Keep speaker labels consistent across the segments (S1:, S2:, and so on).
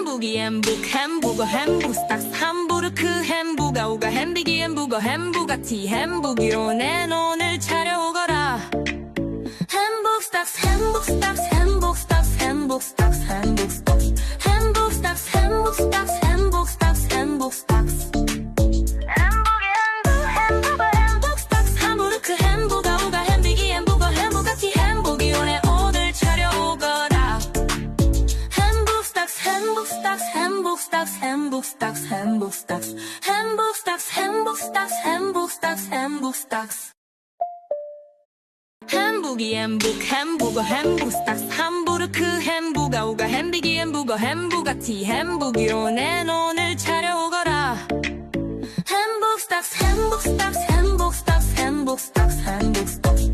S1: 햄부기 햄버거 햄부스탁스 함부르크 햄부가우가 햄비기 햄부거티 햄부기로 내 돈을 차려오거라. 햄북스탁스 햄북스탁스 햄북스탁스 햄북스탁스 햄북스탁스 햄북스탁스 햄북스탁스 햄북스탁스 햄북스탁스 함부르크 햄부가우가 햄비기 햄부거티 햄부기로 내 돈을 차려오거라. 햄북스탁스 햄북스탁스 햄북스탁스 햄북스탁스 햄북스탁스 햄북스탁스 햄북스탁스 햄북스탁스 햄부기 햄버거 햄부스탁스 함부르크 햄부가우가 햄비기 햄부거티 햄부기로 내 돈을 차려오거라. 햄북스탁스 햄북스탁스 햄북스탁스 햄북스탁스 햄북스탁스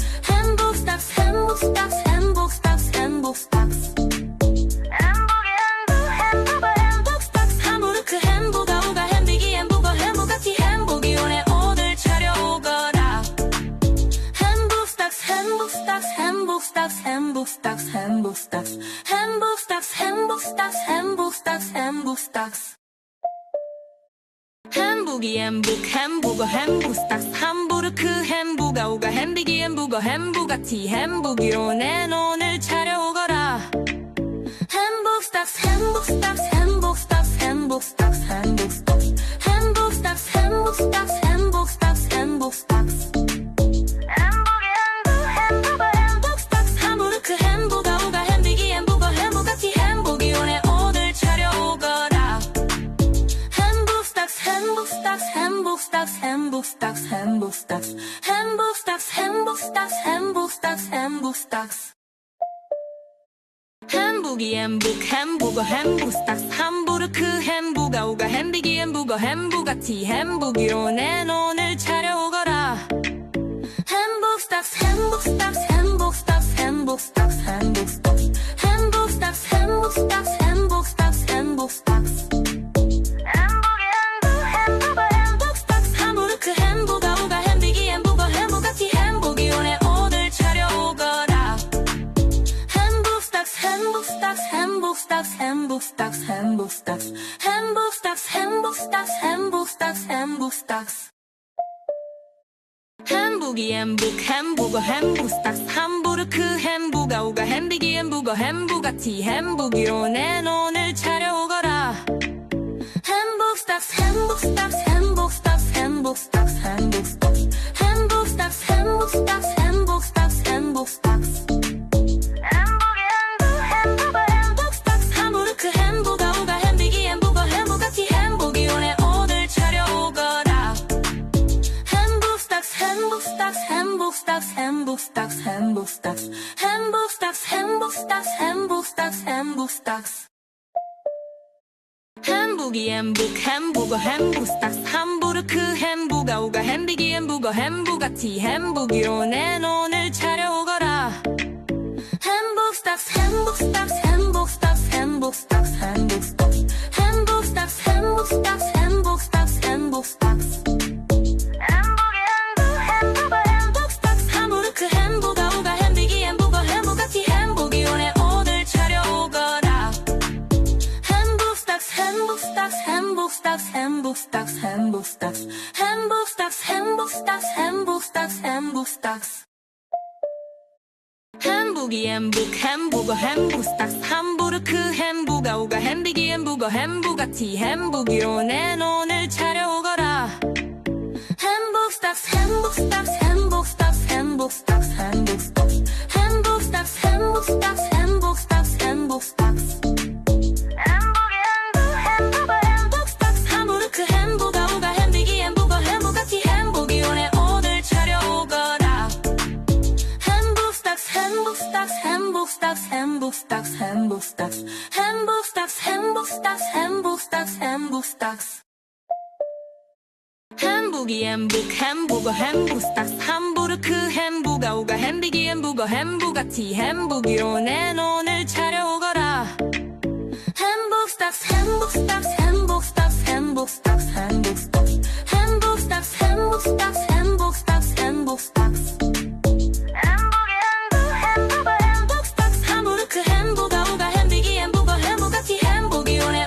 S1: 햄북스탁스 햄북스탁스 햄북스탁스 햄북스탁스 함부르크 햄부가우가 햄비기 햄부거티 햄부기로 내 돈을 차려오거라. 햄북스탁스 햄북스탁스 햄북스탁스 햄북스탁스 햄북스탁스 햄북스탁스 햄북스탁스 햄북스탁스 햄북스탁스 햄부기 햄버거 햄부스탁스 함부르크 햄부가우가 햄비기 햄부거티 햄부기로 내 돈을 차려오거라. 햄북스탁스 햄북스탁스 햄북스탁스 햄북스탁스 햄북스탁스 햄북스탁스 햄북스탁스 햄북스탁스 햄북스탁스 함부르크 햄부가우가 햄비기 햄부거티 햄부기로 내 돈을 차려오거라. 햄북스탁스 햄북스탁스 햄북스탁스 햄북스탁스 햄북스탁스 햄북스탁스 햄북스탁스 햄북스탁스 햄북스탁스 햄부기 햄버거 햄부스탁스 함부르크 햄부가우가 햄비기 햄부거티 햄부기로 내 돈을 차려오거라. 햄북스탁스 햄북스탁스 햄북스탁스 햄북스탁스 햄북스탁스 햄북스탁스 햄북스탁스 햄북스탁스 햄북스탁스 함부르크 햄부가우가 햄비기 햄부거티 햄부기로 내 돈을 차려오거라. 햄북스탁스 햄북스탁스 햄북스탁스 햄북스탁스 햄북스탁스 햄북스탁스 햄북스탁스 햄북스탁스 햄북스탁스 햄부기 햄버거 햄부스탁스 함부르크 햄부가우가 햄비기 햄부거티 햄부기로 내 돈을 차려오거라. 햄북스탁스 햄북스탁스 햄북스탁스 햄북스탁스 햄북스탁스 햄북스탁스 햄북스탁스 햄북스탁스 햄북스탁스 함부르크 햄부가우가 햄비기 햄부거티 햄부기로 내 돈을 차려오거라. 햄북스탁스 햄북스탁스 햄북스탁스 햄북스탁스 햄북스탁스 햄북스탁스 햄북스탁스 햄북스탁스 햄북스탁스 햄부기 햄버거 햄부스탁스 함부르크 햄부가우가 햄비기 햄부거티 햄부기로 내 돈을 차려오거라. 햄북스탁스 햄북스탁스 햄북스탁스 햄북스탁스 햄북스탁스 햄북스탁스 햄북스탁스 햄북스탁스 햄북스탁스 함부르크 햄부가우가 햄비기 햄부거티 햄부기로 내 돈을 차려오거라. 햄북스탁스 햄북스탁스 햄북스탁스 햄북스탁스 햄북스탁스 햄북스탁스 햄북스탁스 햄북스탁스 햄북스탁스 햄부기 햄버거 햄부스탁스 함부르크 햄부가우가 햄비기 햄부거티 햄부기로 내 돈을 차려오거라. 햄북스탁스 햄북스탁스 햄북스탁스 햄북스탁스 햄북스탁스 햄북스탁스 햄북스탁스 햄북스탁스 햄북스탁스 함부르크 햄부가우가 햄비기 햄부거티 햄부기로 내 돈을 차려오거라. 햄북스탁스 햄북스탁스 햄북스탁스 햄북스탁스 햄북스탁스 햄북스탁스 햄북스탁스 햄북스탁스 햄북스탁스 햄부기 햄버거 햄부스탁스 함부르크 햄부가우가 햄비기 햄부거티 햄부기로 내 돈을 차려오거라. 햄북스탁스 햄북스탁스 햄북스탁스 햄북스탁스 햄북스탁스 햄북스탁스 햄북스탁스 햄북스탁스 햄북스탁스 함부르크 햄부가우가 햄비기 햄부거티 햄부기로 내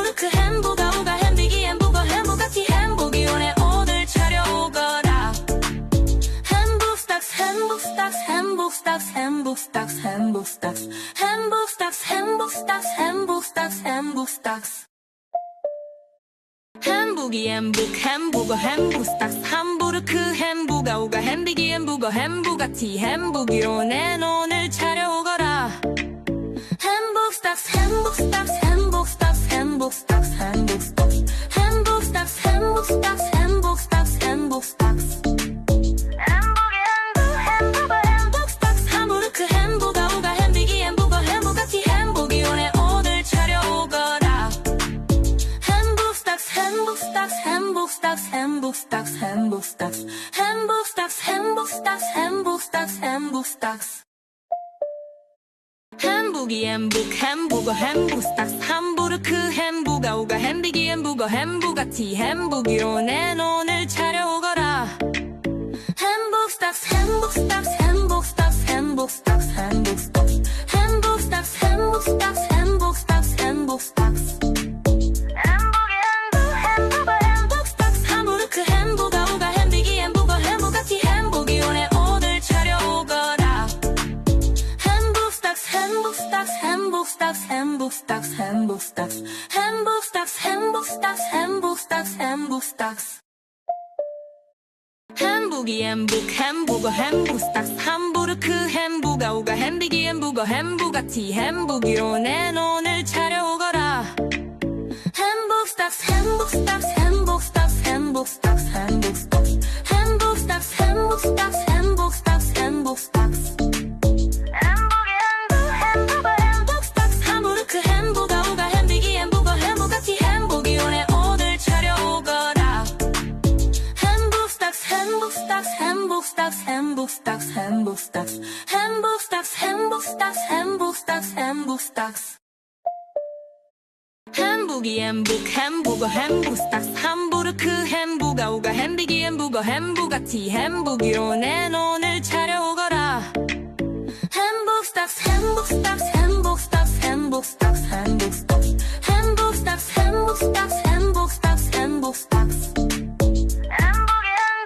S1: 함부르크 햄버거 우가 햄비기 햄버거 햄버거티 햄버기 오네 오늘 차려오거라 햄북스탁스 햄북스탁스 햄북스탁스 햄북스탁스 햄북스탁스 햄북스탁스 햄북스탁스 햄북스탁스 햄북스탁스 햄부기 햄북 햄버거 햄북스탁스 함부르크 햄버거 우가 햄비기 햄버거 햄버거티 햄버기로 내 오늘 차려오거라 햄북스탁스 햄북스탁스 햄북스탁스 햄북스탁스 햄북스탁스 햄북스탁스 햄북스탁스 햄북스탁스 햄북스탁스 햄부기 햄북 햄버거 햄북스탁스 함부르크 햄부기 햄북 햄버거 햄부스타스 함부르크 햄부가 오가 햄비기 햄부거 햄부가티 햄부기로 내 돈을 차려오거라 햄북스타스 햄북스타스 햄북스타스 햄북스타스 햄북스타스 햄북스타스 햄북스타스 햄북스타스 햄북스타스 햄부기 햄부거 햄북스타스 함부르크 햄부가 오가 햄비기 햄부거 햄부가티 햄부기로 내 돈을 차려오거라 햄북스타스 햄북스타스 햄북스타스 햄북스타스 햄북스타스 햄북스타스 햄북스타스 햄북스타스 햄북스타스 햄부기 햄북 햄버거 햄부스타스 함부르크 햄부가 오가 햄비기 햄부거 햄부가티 햄부기로 내 돈을 차려오거라 햄북스타스 햄북스타스 햄북스타스 햄북스타스 햄북스타스 햄북스타스 햄북스타스 햄북스타스 햄북스타스 햄부기 햄부거 햄북스타스 함부르크 햄부가 오가 햄비기 햄부거 햄부가티 햄부기로 내 돈을 차려오거라 햄북스타스 햄북스타스 햄북스타스 햄북스타스 햄북스타스 햄북스타스 햄북스타스 햄북스타스 햄북스타스 햄부기 햄북 햄버거 햄부스타스 함부르크 햄부가 오가 햄비기 햄부거 햄부가티 햄부기로 내 돈을 차려오거라 햄북스타스 햄북스타스 햄북스타스 햄북스타스 햄북스타스 햄북스타스 햄북스타스 햄북스타스 햄북스타스 햄부기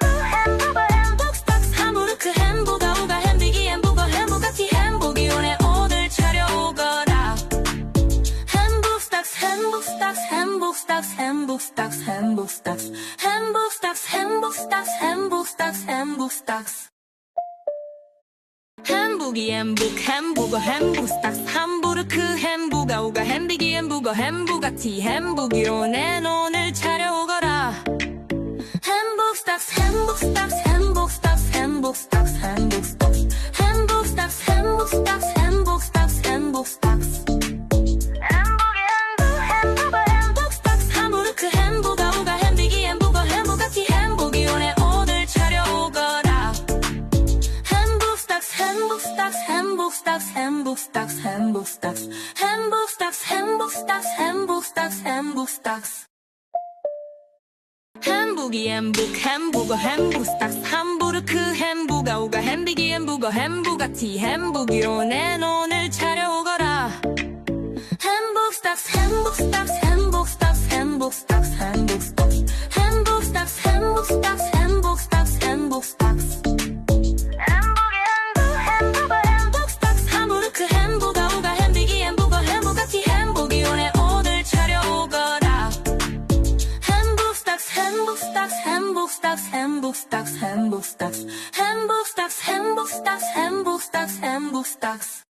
S1: 햄부거 햄북스타스 함부르크 햄부가 오가 햄비기 햄부거 햄부가티 햄부기로 내 돈을 차려오거라 햄북스타스 햄북스타스 햄북스타스 햄북스타스 햄북스타스 햄북스타스 햄북스타스 햄북스타스 햄북스타스 햄부기 햄북 햄버거 햄부스타스 함부르크 햄부가 오가 햄비기 햄부거 햄부가티 햄부기로 내 돈을 차려오거라 햄북스타스 햄북스타스 햄북스타스 햄북스타스 햄북스타스 햄북스타스 햄북스타스 햄북스타스 햄북스타스 햄부기 햄부거 햄북스타스 함부르크 햄부가 오가 햄비기 햄부거 햄부가티 햄부기로 내 돈을 차려오거라 햄북스타스 햄북스타스 햄북스타스 햄북스타스 햄북스타스 햄북스타스 햄북스타스 햄북스타스 햄북스타스 햄부기 햄북 햄버거 햄부스타스 함부르크 햄부가 오가 햄비기 햄부거 햄부가티 햄부기로 내 돈을 차려오거라 햄북스타스 햄북스타스 햄북스타스 햄북스타스 햄북스타스 햄북스타스 햄북스타스 햄북스타스 햄북스타스 햄부기 햄부거 햄북스타스 함부르크 햄부가 오가 햄비기 햄부거 햄부가티 햄부기로 내 돈을 차려오거라 햄북스타스 햄북스타스 햄북스타스 햄북스타스 햄북스타스 햄북스타스 햄북스타스 햄북스타스 햄북스타스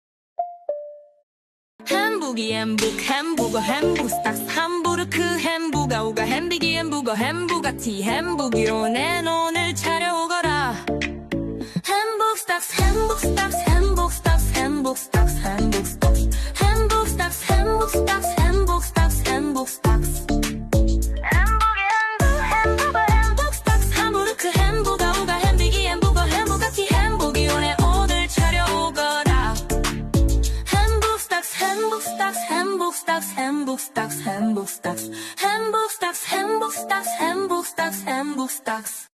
S1: 햄부기 햄북 햄버거 햄부스타스 함부르크 햄부가 오가 햄비기 햄부거 햄부가티 햄부기로 내 돈을 차려오거라 햄북스타스 햄북스타스 햄북스타스 햄북스타스 햄북스타스 햄북스타스 햄북스타스 햄북스타스 햄북스타스 햄부기 햄부거 햄북스타스 함부르크 햄부가 오가 햄비기 햄부거 햄부가티 햄부기로 내 돈을 차려오거라 햄북스타스 햄북스타스 햄북스타스 햄북스타스 햄북스타스 햄북스타스 햄북스타스 햄북스타스 햄북스타스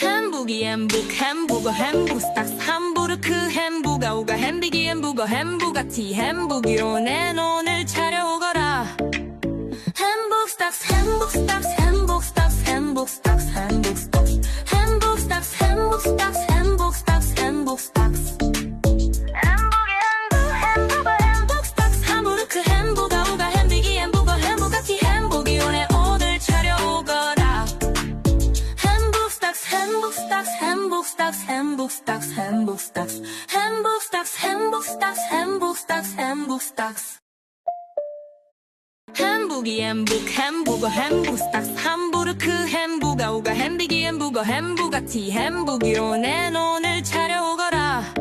S1: 햄부기 햄북 햄버거 햄부스타스 함부르크 햄부가 오가 햄비기 햄부거 햄부가티 햄부기로 내 돈을 차려오거라 햄북스타스 햄북스타스 햄북스타스 햄북스타스 햄북스타스 햄북스타스 햄북스타스 햄북스타스 햄북스타스 햄부기 햄부거 햄북스타스 함부르크 햄부가 오가 햄비기 햄부거 햄부가티 햄부기로 내 돈을 차려오거라 햄북스타스 햄북스타스 햄북스타스 햄북스타스 햄북스타스 햄북스타스 햄북스타스 햄북스타스 햄북스타스 햄부기 햄북 햄버거 햄부스타스 함부르크 햄부가 오가 햄비기 햄부거 햄부가티 햄부기로 내 돈을 차려오거라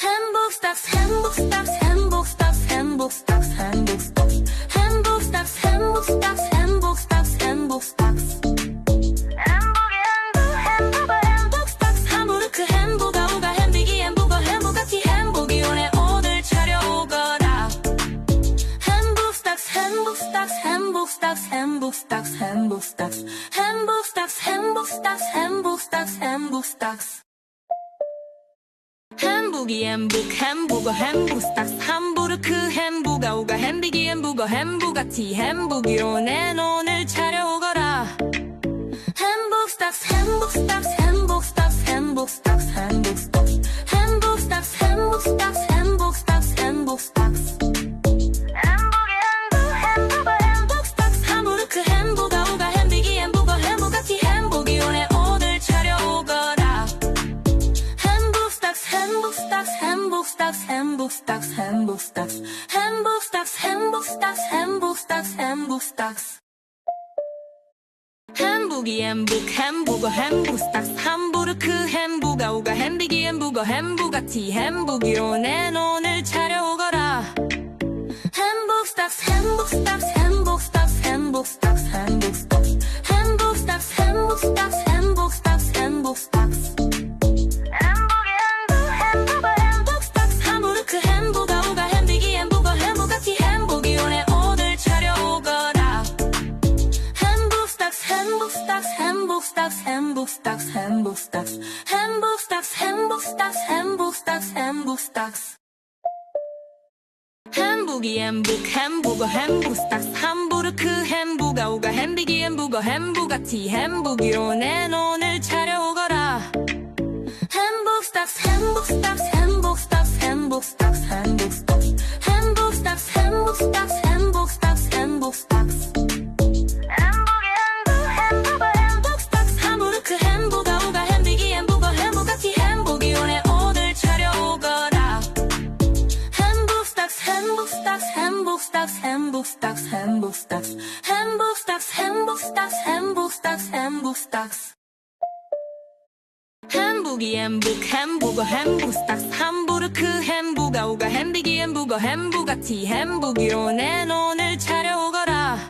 S1: 햄북스타스 햄북스타스 햄북스타스 햄북스타스 햄북스타스 햄북스타스 햄북스타스 햄북스타스 햄북스타스 햄부기 햄부거 햄북스타스 함부르크 햄부가 오가 햄비기 햄부거 햄부가티 햄부기로 내 햄부기 햄버거 햄부스탁스 함부르크 햄부가 우가 햄비기 햄부거티 햄부기로 내 돈을 차려오거라 햄북스탁스 햄북스탁스 햄북스탁스 햄북스탁스 햄북스탁스 햄북스탁스 햄북스탁스 햄북스탁스 햄북스탁스 햄부기 햄북스탁스 함부르크 햄부가 우가 햄비기 햄부거티 햄부기로 내 돈을 차려오거라 햄북스탁스 햄북스탁스 햄북스탁스 햄북스탁스 햄북스탁스 햄북스탁스 햄북스탁스 햄북스탁스 햄북스탁스 햄부기 햄버거 햄부스탁스 함부르크 햄부가 우가 햄비기 햄부거티 햄부기로 내 돈을 차려오거라 햄북스탁스 햄북스탁스 햄북스탁스 햄북스탁스 햄북스탁스 햄북스탁스 햄북스탁스 햄북스탁스 햄북스탁스 햄북스탁스 함부르크 햄부가 우가 햄비기 햄부거티 햄부기로 내 돈을 차려오거라 햄북스탁스 햄북스탁스 햄북스탁스 햄북스탁스 햄북스탁스 햄북스탁스 햄북스탁스 햄북스탁스 햄부기 햄버거 햄부스탁스 함부르크 햄부가 우가 햄비기 햄부거티 햄부기로 내 돈을 차려오거라 햄북스탁스 햄북스탁스 햄북스탁스 햄북스탁스 햄북스탁스 햄북스탁스 햄북스탁스 햄북스탁스 햄북스탁스 햄북스탁스 함부르크 햄부가 우가 햄비기 햄부거티 햄부기로 내 돈을 차려오거라 햄북스탁스 햄북스탁스 햄북스탁스 햄북스탁스 햄북스탁스 햄북스탁스 햄북스탁스 햄북스탁스 햄북스탁스 햄부기 햄버거 햄부스탁스 함부르크 햄부가 우가 햄비기 햄부거티 햄부기로 내 돈을 차려오거라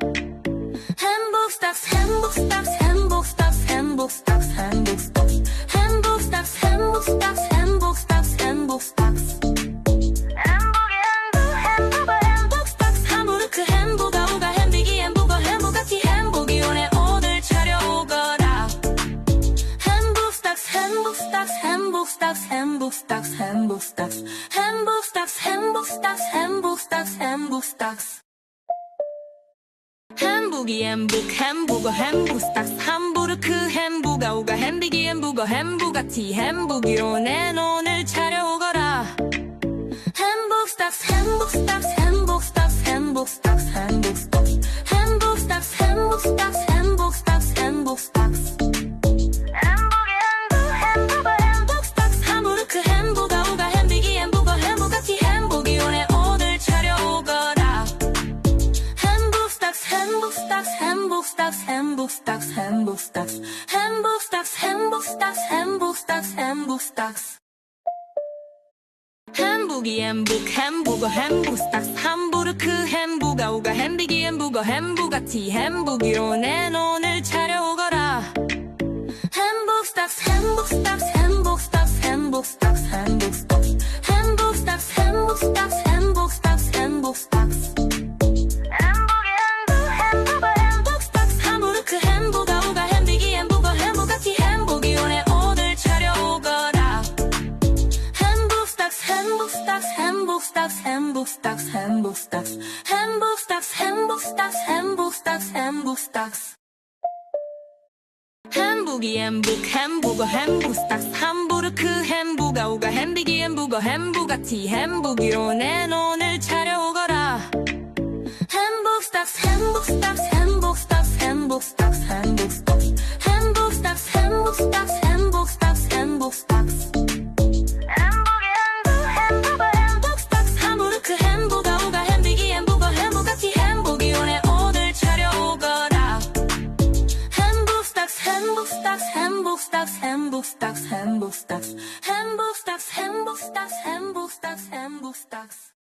S1: 햄북스탁스 햄북스탁스 햄북스탁스 햄북스탁스 햄북스탁스 햄북스탁스 햄북스탁스 햄북스탁스 햄북스탁스 햄북스탁스 함부르크 햄부가 우가 햄비기 햄부거티 햄부기로 내 돈을 차려오거라 햄북스탁스 햄북스탁스 햄북스탁스 햄북스탁스 햄북스탁스 햄북스탁스 햄북스탁스 햄북스탁스 햄북스탁스 햄부기 햄버거 햄부스탁스 함부르크 햄부가 우가 햄비기 햄부거티 햄부기로 내 돈을 차려오거라 햄북스탁스 햄북스탁스 햄북스탁스 햄북스탁스 햄북스탁스 햄북스탁스 햄북스탁스 햄북스탁스 햄북스탁스 햄북스탁스 함부르크 햄부가 우가 햄비기 햄부거티 햄부기로 내 돈을 차려오거라 햄북스탁스 햄북스탁스 햄북스탁스 햄북스탁스 햄북스탁스 햄북스탁스 햄북스탁스 햄북스탁스 햄북스탁스 햄부기 햄버거 햄부스탁스 함부르크 햄부가 우가 햄비기 햄부거티 햄부기로 내 돈을 차려오거라 햄북스탁스 햄북스탁스 햄북스탁스 햄북스탁스 햄북스탁스 햄북스탁스 햄북스탁스 햄북스탁스 햄북스탁스 햄북스탁스 함부르크 햄부가 우가 햄비기 햄부거티 햄부기로 내 돈을 차려오거라 햄북스탁스 햄북스탁스 햄북스탁스 햄북스탁스 햄북스탁스 햄북스탁스 햄북스탁스 햄북스탁스 햄북스탁스 햄부기 햄버거 햄부스탁스 함부르크 햄부가 우가 햄비기 햄부거티 햄부기로 내 돈을 차려오거라 햄북스탁스 햄북스탁스 햄북스탁스 햄북스탁스 햄북스탁스 햄북스탁스 햄북스탁스 햄북스탁스 햄북스탁스 햄북스탁스 함부르크 햄부가 우가 햄비기 햄부거티 햄부기로 내 돈을 차려오거라 햄북스탁스 햄북스탁스 햄북스탁스 햄북스탁스 햄북스탁스 햄북스탁스 햄북스탁스 햄북스탁스 햄북스탁스